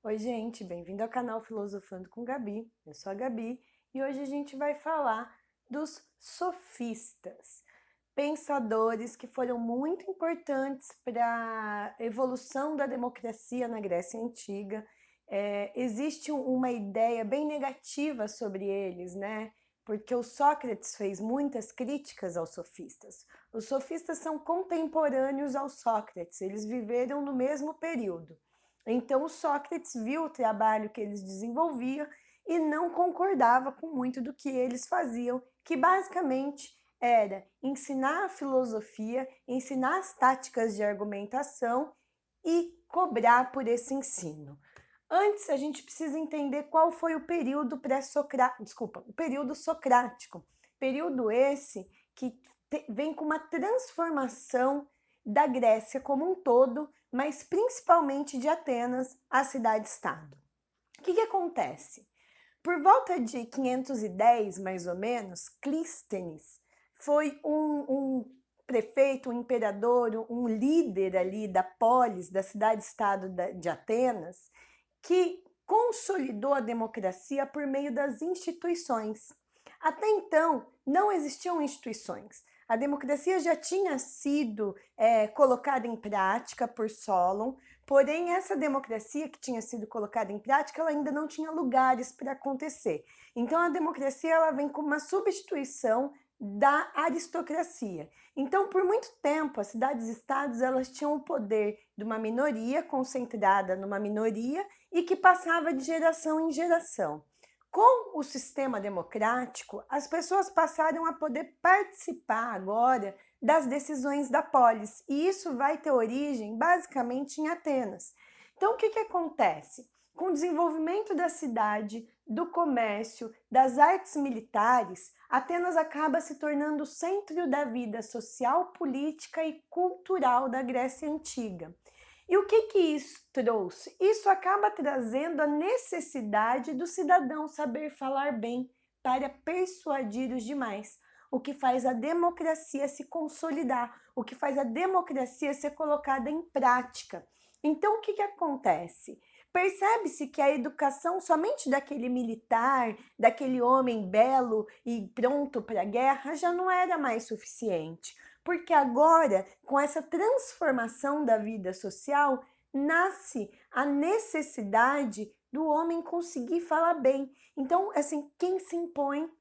Oi, gente, bem-vindo ao canal Filosofando com Gabi. Eu sou a Gabi e hoje a gente vai falar dos sofistas, pensadores que foram muito importantes para a evolução da democracia na Grécia Antiga. Existe uma ideia bem negativa sobre eles, né? Porque o Sócrates fez muitas críticas aos sofistas. Os sofistas são contemporâneos ao Sócrates, eles viveram no mesmo período. Então, o Sócrates viu o trabalho que eles desenvolviam e não concordava com muito do que eles faziam, que basicamente era ensinar a filosofia, ensinar as táticas de argumentação e cobrar por esse ensino. Antes, a gente precisa entender qual foi o período o período socrático. Período esse que vem com uma transformação da Grécia como um todo, mas principalmente de Atenas, a cidade-estado. O que acontece? Por volta de 510, mais ou menos, Clístenes foi um prefeito, um imperador, um líder ali da polis, da cidade-estado de Atenas, que consolidou a democracia por meio das instituições. Até então, não existiam instituições. A democracia já tinha sido colocada em prática por Solon, porém essa democracia que tinha sido colocada em prática, ela ainda não tinha lugares para acontecer. Então a democracia ela vem como uma substituição da aristocracia. Então, por muito tempo, as cidades-estados elas tinham o poder de uma minoria concentrada numa minoria e que passava de geração em geração. Com o sistema democrático, as pessoas passaram a poder participar agora das decisões da polis, e isso vai ter origem basicamente em Atenas. Então, o que acontece? Com o desenvolvimento da cidade, do comércio, das artes militares, Atenas acaba se tornando o centro da vida social, política e cultural da Grécia Antiga. E o que isso trouxe? Isso acaba trazendo a necessidade do cidadão saber falar bem para persuadir os demais, o que faz a democracia se consolidar, o que faz a democracia ser colocada em prática. Então, o que acontece? Percebe-se que a educação somente daquele militar, daquele homem belo e pronto para a guerra, já não era mais suficiente. Porque agora, com essa transformação da vida social, nasce a necessidade do homem conseguir falar bem. Então, assim, quem se impõe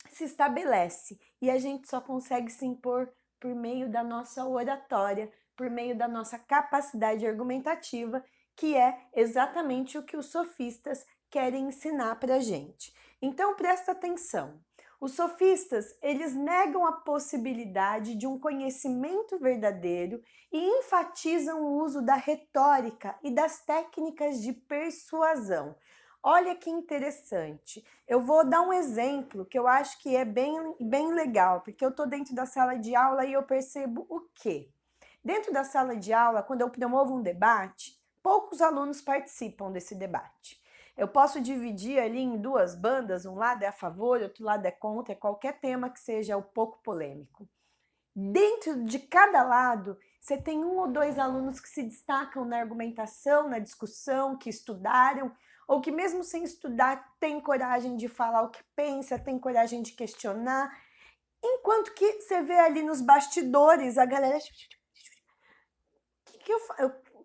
se estabelece. E a gente só consegue se impor por meio da nossa oratória, por meio da nossa capacidade argumentativa, que é exatamente o que os sofistas querem ensinar para a gente. Então, presta atenção. Os sofistas, eles negam a possibilidade de um conhecimento verdadeiro e enfatizam o uso da retórica e das técnicas de persuasão. Olha que interessante. Eu vou dar um exemplo que eu acho que é bem legal, porque eu estou dentro da sala de aula e eu percebo o quê? Dentro da sala de aula, quando eu promovo um debate, poucos alunos participam desse debate. Eu posso dividir ali em duas bandas, um lado é a favor, outro lado é contra, qualquer tema que seja um pouco polêmico. Dentro de cada lado, você tem um ou dois alunos que se destacam na argumentação, na discussão, que estudaram, ou que mesmo sem estudar tem coragem de falar o que pensa, tem coragem de questionar, enquanto que você vê ali nos bastidores a galera que eu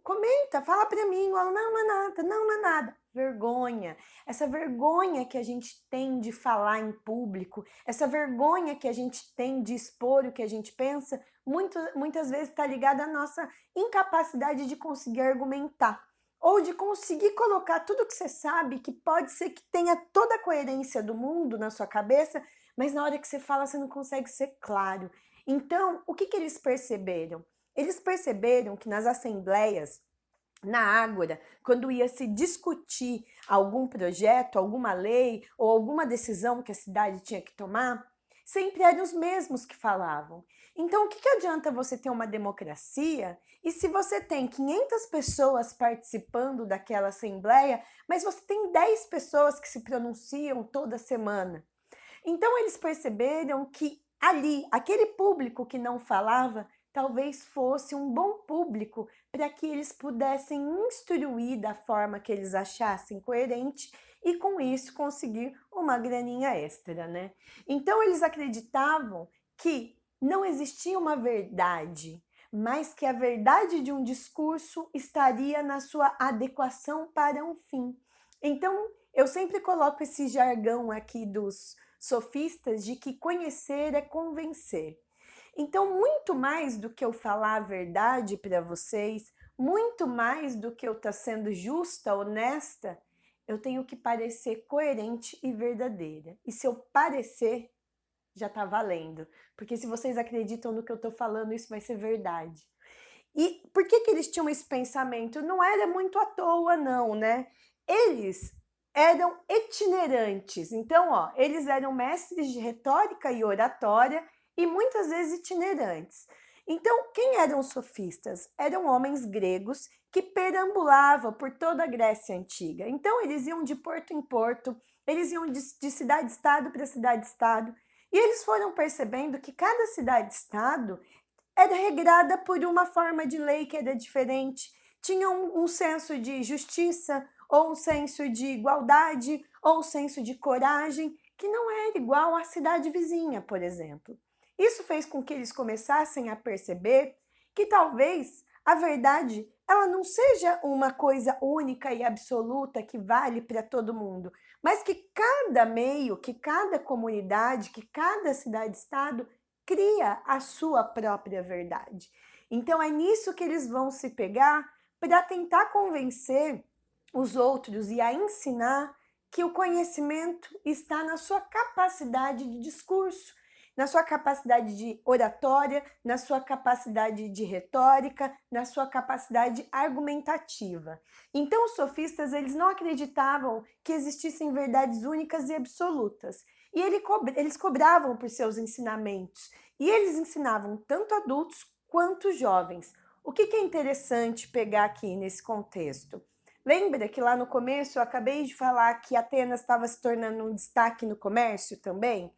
comenta, fala para mim, não, não é nada, não é nada. Vergonha, essa vergonha que a gente tem de falar em público, essa vergonha que a gente tem de expor o que a gente pensa, muitas vezes está ligada à nossa incapacidade de conseguir argumentar ou de conseguir colocar tudo que você sabe, que pode ser que tenha toda a coerência do mundo na sua cabeça, mas na hora que você fala você não consegue ser claro. Então, o que eles perceberam? Eles perceberam que nas assembleias, na Ágora, quando ia se discutir algum projeto, alguma lei ou alguma decisão que a cidade tinha que tomar, sempre eram os mesmos que falavam. Então, o que adianta você ter uma democracia e se você tem 500 pessoas participando daquela assembleia, mas você tem 10 pessoas que se pronunciam toda semana? Então, eles perceberam que ali, aquele público que não falava, talvez fosse um bom público para que eles pudessem instruir da forma que eles achassem coerente e com isso conseguir uma graninha extra, né? Então eles acreditavam que não existia uma verdade, mas que a verdade de um discurso estaria na sua adequação para um fim. Então, eu sempre coloco esse jargão aqui dos sofistas de que conhecer é convencer. Então, muito mais do que eu falar a verdade para vocês, muito mais do que eu estar sendo justa, honesta, eu tenho que parecer coerente e verdadeira. E se eu parecer, já está valendo. Porque se vocês acreditam no que eu estou falando, isso vai ser verdade. E por que eles tinham esse pensamento? Não era muito à toa, não, né? Eles eram itinerantes. Então, ó, eles eram mestres de retórica e oratória e muitas vezes itinerantes. Então, quem eram os sofistas? Eram homens gregos que perambulavam por toda a Grécia Antiga. Então, eles iam de porto em porto, eles iam de cidade-estado para cidade-estado, e eles foram percebendo que cada cidade-estado era regrada por uma forma de lei que era diferente, tinha um senso de justiça, ou um senso de igualdade, ou um senso de coragem, que não era igual à cidade vizinha, por exemplo. Isso fez com que eles começassem a perceber que talvez a verdade ela não seja uma coisa única e absoluta que vale para todo mundo, mas que cada meio, que cada comunidade, que cada cidade-estado cria a sua própria verdade. Então é nisso que eles vão se pegar para tentar convencer os outros e a ensinar que o conhecimento está na sua capacidade de discurso, na sua capacidade de oratória, na sua capacidade de retórica, na sua capacidade argumentativa. Então os sofistas eles não acreditavam que existissem verdades únicas e absolutas. E eles cobravam por seus ensinamentos. E eles ensinavam tanto adultos quanto jovens. O que é interessante pegar aqui nesse contexto? Lembra que lá no começo eu acabei de falar que Atenas estava se tornando um destaque no comércio também?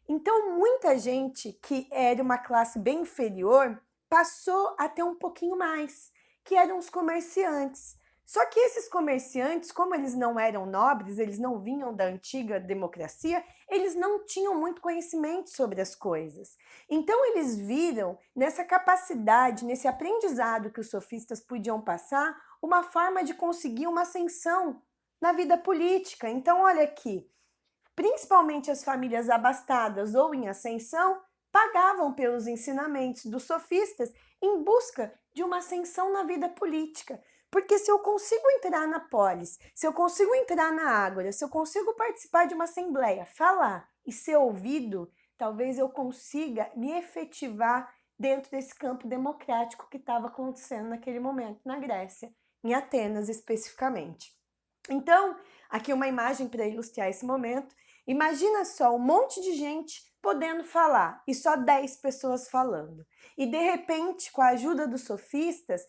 Então, muita gente que era uma classe bem inferior passou a ter um pouquinho mais, que eram os comerciantes. Só que esses comerciantes, como eles não eram nobres, eles não vinham da antiga democracia, eles não tinham muito conhecimento sobre as coisas. Então, eles viram nessa capacidade, nesse aprendizado que os sofistas podiam passar, uma forma de conseguir uma ascensão na vida política. Então, olha aqui, principalmente as famílias abastadas ou em ascensão, pagavam pelos ensinamentos dos sofistas em busca de uma ascensão na vida política. Porque se eu consigo entrar na polis, se eu consigo entrar na ágora, se eu consigo participar de uma assembleia, falar e ser ouvido, talvez eu consiga me efetivar dentro desse campo democrático que estava acontecendo naquele momento na Grécia, em Atenas especificamente. Então, aqui uma imagem para ilustrar esse momento. Imagina só um monte de gente podendo falar e só 10 pessoas falando. E de repente, com a ajuda dos sofistas,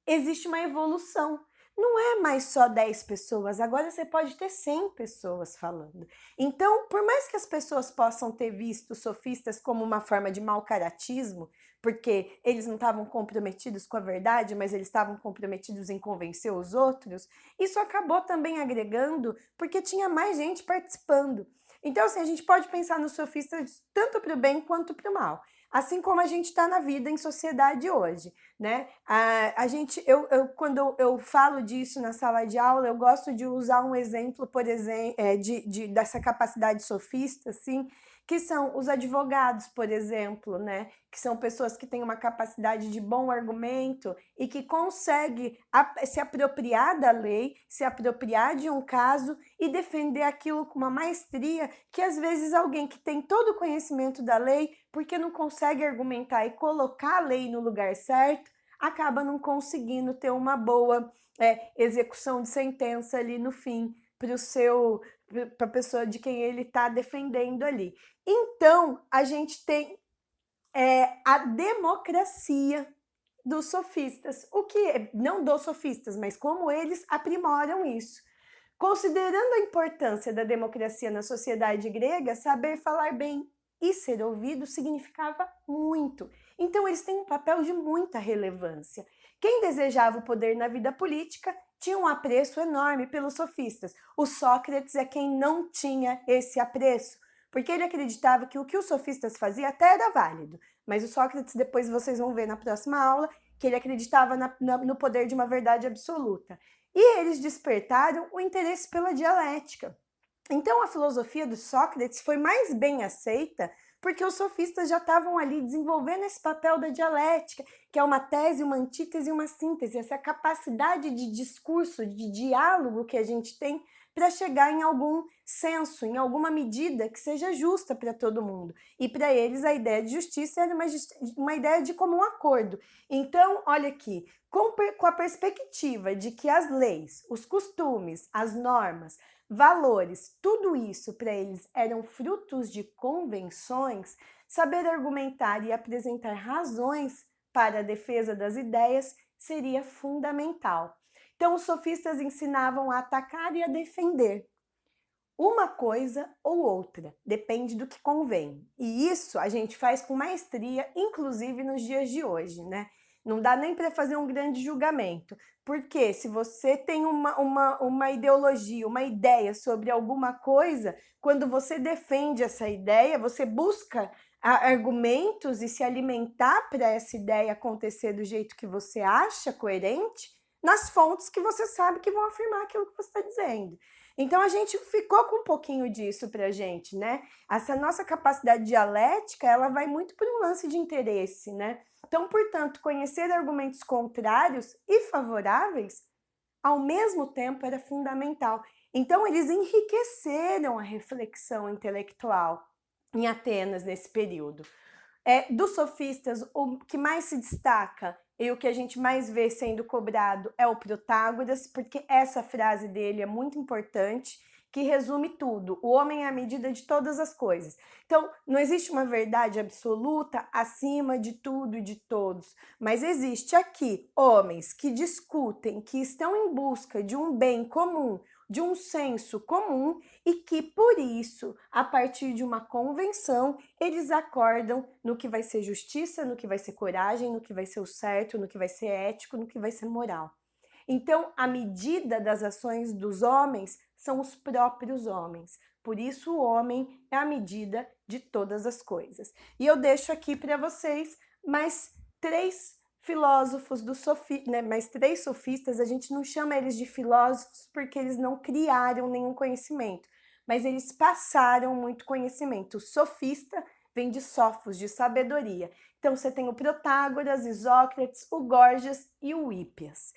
existe uma evolução. Não é mais só 10 pessoas, agora você pode ter 100 pessoas falando. Então, por mais que as pessoas possam ter visto os sofistas como uma forma de mau caratismo, porque eles não estavam comprometidos com a verdade, mas eles estavam comprometidos em convencer os outros, isso acabou também agregando porque tinha mais gente participando. Então, assim, a gente pode pensar nos sofistas tanto para o bem quanto para o mal. Assim como a gente está na vida em sociedade hoje, né? Quando eu falo disso na sala de aula, eu gosto de usar um exemplo, por exemplo, dessa capacidade sofista, assim, que são os advogados, por exemplo, né? Que são pessoas que têm uma capacidade de bom argumento e que conseguem se apropriar da lei, se apropriar de um caso e defender aquilo com uma maestria que às vezes alguém que tem todo o conhecimento da lei, porque não consegue argumentar e colocar a lei no lugar certo, acaba não conseguindo ter uma boa execução de sentença ali no fim para a pessoa de quem ele está defendendo ali. Então, a gente tem a democracia dos sofistas, o que não dos sofistas, mas como eles aprimoram isso. Considerando a importância da democracia na sociedade grega, saber falar bem e ser ouvido significava muito. Então eles têm um papel de muita relevância. Quem desejava o poder na vida política tinha um apreço enorme pelos sofistas. O Sócrates é quem não tinha esse apreço, porque ele acreditava que o que os sofistas faziam até era válido, mas o Sócrates, depois vocês vão ver na próxima aula, que ele acreditava no poder de uma verdade absoluta. E eles despertaram o interesse pela dialética. Então a filosofia do Sócrates foi mais bem aceita porque os sofistas já estavam ali desenvolvendo esse papel da dialética, que é uma tese, uma antítese e uma síntese, essa capacidade de discurso, de diálogo que a gente tem para chegar em algum senso, em alguma medida que seja justa para todo mundo. E para eles a ideia de justiça era uma ideia de comum acordo. Então, olha aqui, com a perspectiva de que as leis, os costumes, as normas, valores, tudo isso para eles eram frutos de convenções, saber argumentar e apresentar razões para a defesa das ideias seria fundamental. Então, os sofistas ensinavam a atacar e a defender. Uma coisa ou outra, depende do que convém. E isso a gente faz com maestria, inclusive nos dias de hoje, né? Não dá nem para fazer um grande julgamento, porque se você tem uma ideologia, uma ideia sobre alguma coisa, quando você defende essa ideia, você busca argumentos e se alimentar para essa ideia acontecer do jeito que você acha coerente, nas fontes que você sabe que vão afirmar aquilo que você está dizendo. Então a gente ficou com um pouquinho disso para a gente, né? Essa nossa capacidade dialética, ela vai muito por um lance de interesse, né? Então, portanto, conhecer argumentos contrários e favoráveis, ao mesmo tempo, era fundamental. Então, eles enriqueceram a reflexão intelectual em Atenas nesse período. Dos sofistas, o que mais se destaca e o que a gente mais vê sendo cobrado é o Protágoras, porque essa frase dele é muito importante, que resume tudo. O homem é a medida de todas as coisas. Então, não existe uma verdade absoluta acima de tudo e de todos, mas existe aqui homens que discutem, que estão em busca de um bem comum, de um senso comum e que, por isso, a partir de uma convenção, eles acordam no que vai ser justiça, no que vai ser coragem, no que vai ser o certo, no que vai ser ético, no que vai ser moral. Então, a medida das ações dos homens são os próprios homens. Por isso, o homem é a medida de todas as coisas. E eu deixo aqui para vocês mais 3 filósofos do mais 3 sofistas. A gente não chama eles de filósofos porque eles não criaram nenhum conhecimento, mas eles passaram muito conhecimento. O sofista vem de sofos, de sabedoria. Então, você tem o Protágoras, Isócrates, o Gorgias e o Hípias.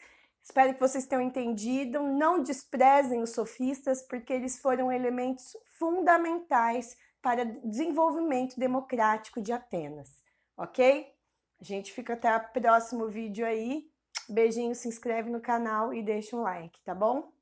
Espero que vocês tenham entendido. Não desprezem os sofistas, porque eles foram elementos fundamentais para o desenvolvimento democrático de Atenas, ok? A gente fica até o próximo vídeo aí. Beijinho, se inscreve no canal e deixa um like, tá bom?